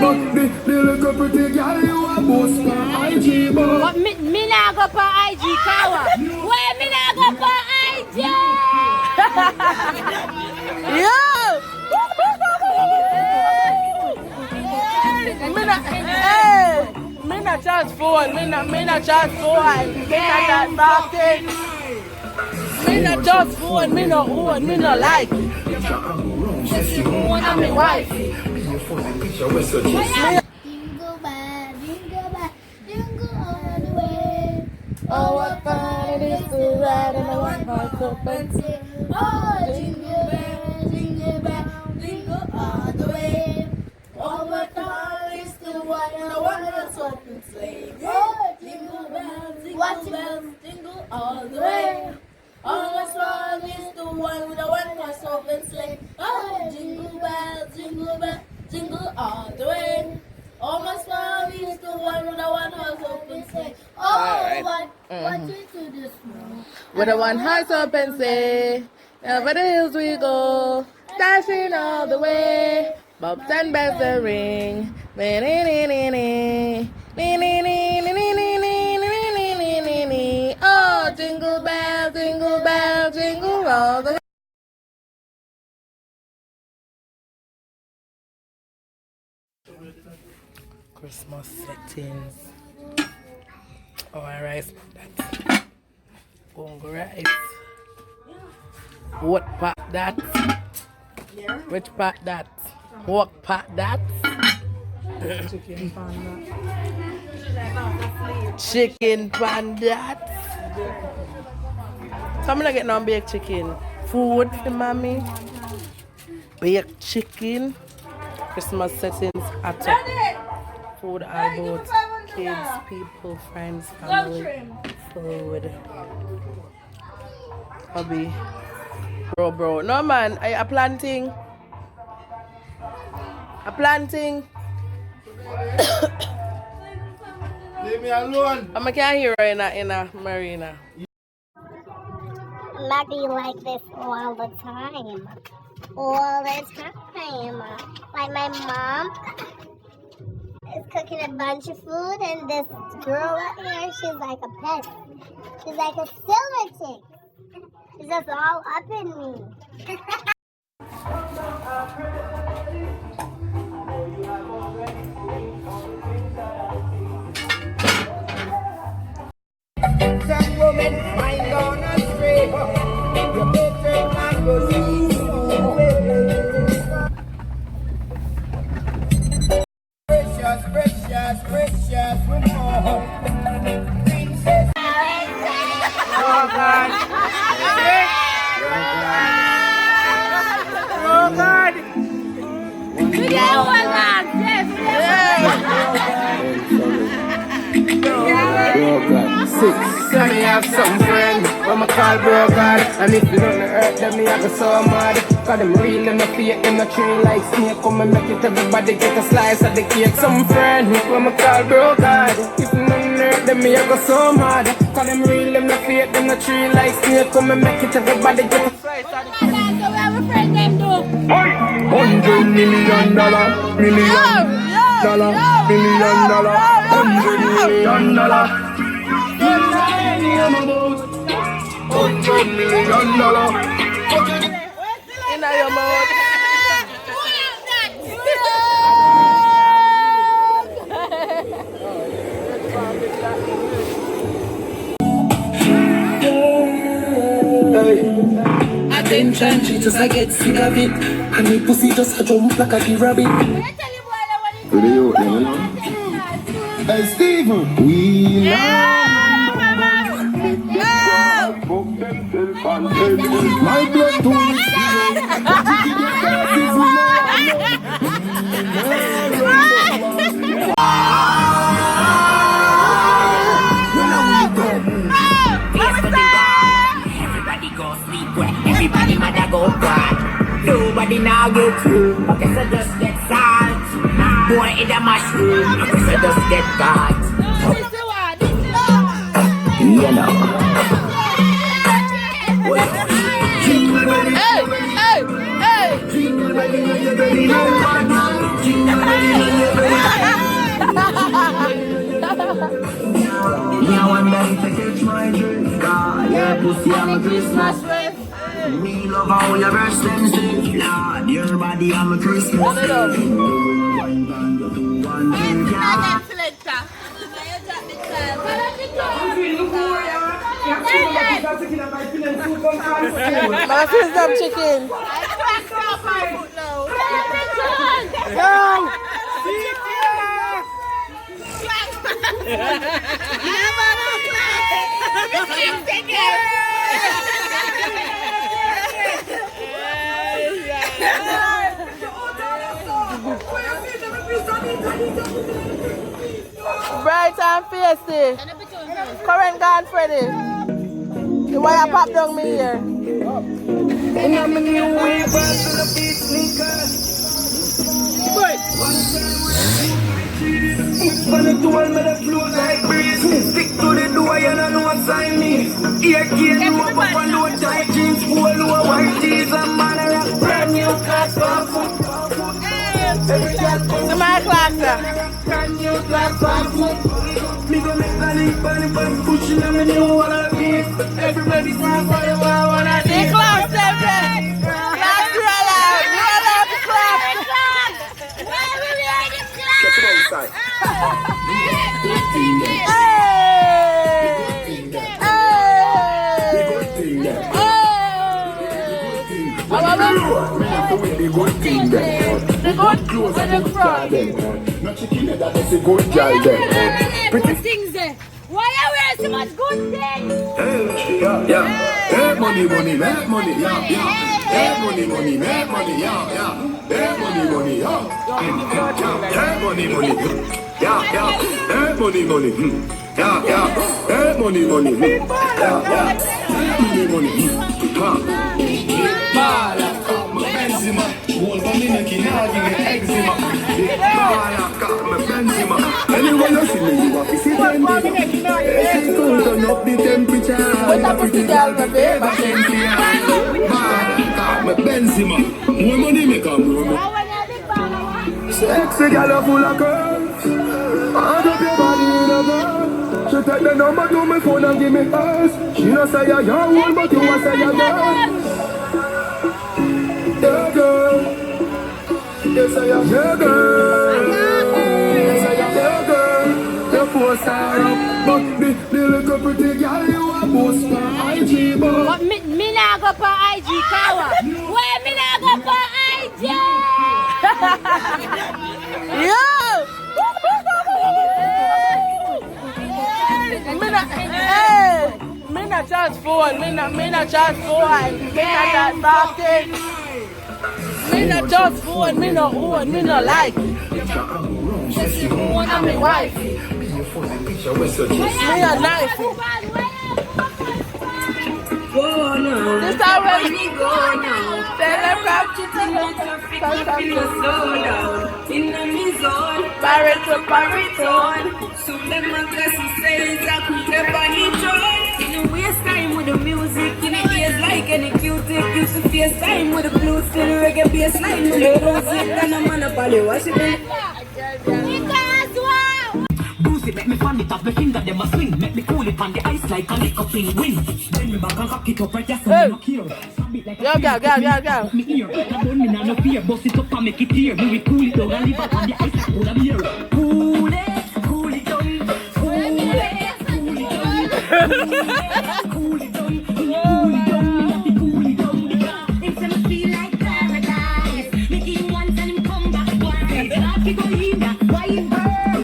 But the little pretty girl you a boast for IG, but But me not go for IG, Kawa. Why me not go for IG? Yo! Me not charge phone. Me not charge phone. Me not that market. Me not charge phone. Me no own. Me no like. Just you own and me wife. Jingle bell, jingle all the way. Oh, what fun it is to ride in a one-horse open sleigh. Oh, jingle bell, jingle all the way. Oh, what fun it is to ride in a one-horse open sleigh. Oh, jingle bells, jingle all the way. Oh, what fun it is to ride with a one-horse open sleigh. Oh, jingle bells, jingle all the way. Oh, my smile is the one with the one horse open sleigh. Oh, what you do this now? With a one-horse open sleigh, over the hills we go, dashing all the way. Bobs and bells a ring. Oh, jingle bell, jingle bell, jingle all the way. Christmas settings. Oh, rice that. Congo rice. What pot that? Which pot that? What pot that? Chicken panda. Chicken pan that. So I'm gonna get no baked chicken. Food for mommy. Baked chicken. Christmas settings at top. Food all about kids, people, friends, family, food. Hobby. Bro. No man, I planting. A planting. leave me alone. I can't hear her in a marina. Not be like this all the time. All the time. Like my mom is cooking a bunch of food, and this girl right here, she's like a pet. She's like a silver chick. She's just all up in me. Some woman mind on a stray. You better not go see. Precious woman. Princess. Oh God. Oh God. Can I have some friend? When I call bro God, and if you don't hurt them, me I go so mad. Cause them real, them no fake, them no tree like snake. Come and make it, everybody get a slice of the cake. Some friend, when I call bro God, if you don't hurt them, me I go so mad. Cause them real, them no fake, them no tree like snake. Come and make it, everybody get a slice of the cake. $100 million, million dollar, $100 million. In your mouth. Attention, she just I get sick of it. And me pussy just a jump like a rabbit. Hey Steven, we my blood to Everybody go sleep where everybody mother go cry. Nobody now get through. Okay, so just get sad. Boy in the mushroom. Okay, so just get caught. You know. Hey! Yeah, one day to catch my drift. Your pussy I'm a Christmas wish. Me love how your breast them stiff. Lord, your body I'm a Christmas wish. My feel some chicken. Bright and feisty. Current gone Freddy. The wire pop down me here. And I'm a new way back to the beat sneakers. It's funny to all me that flow like breeze. Stick to the door, you don't know what sign means. Ear cane, no up and no tight jeans. Full low white tees and man a rock brand new class for foot. Every girl comes To my class, sir. brand new class for foot. Me go make a link on the back pushing and me new wanna piece. Everybody sing for the one wanna The piece. class, them there. Class, roll out. Roll out the class. Get to the side. Why are we so much good things? Make money, money, make money, yeah. Make money, money, make money, yeah. Make money, money, yeah. Make money, money, yeah. Make money, money, yeah. Make money, money, yeah. Make money, money, Bala, my Benzema. Wall for me, making hard, give me eczema. Bala, my Benzema. Anyone you see me, you have to see them. It's cool, turn up the temperature. What a pretty girl, my baby. Bala, my Benzema. More money make a more money. Sexy girl full of curves. Hand up your body in a girl. She take the number to my phone and give me hers. She no say you're your one, but you want say you're girl. Yeah, girl. Yes, I am your girl. Yes, I am your girl. You post her up, but the little pretty girl you a post for IG, but But me nah go for IG, Kawa. Why me nah go for IG? Yo! Me not just phone. Me not just phone. Me not just talking. Me not just phone. Me not own. Me not like. I'm my wife. Me a knife. This time when we go now. Celebrate Parrot to parrot on. So them a guess who says I could never enjoy. You know, waste time with the music. In the ears like any Q-tip. Used to face time with the blues. Still reggae bass line with the music. And I'm on a bally. What's it mean? Because wow. Boost it, make me fan it off my finger, them a swing. Make me cool it on the ice like a lick up in wind. Then me back and cock it up right there, so me no care. Yo, go. Me ear, I don't mean I no fear. Bust it up and make it tear. Me we cool it down and leave it on the ice like cool a beer. Cool it down. Cool it down. Cool it down.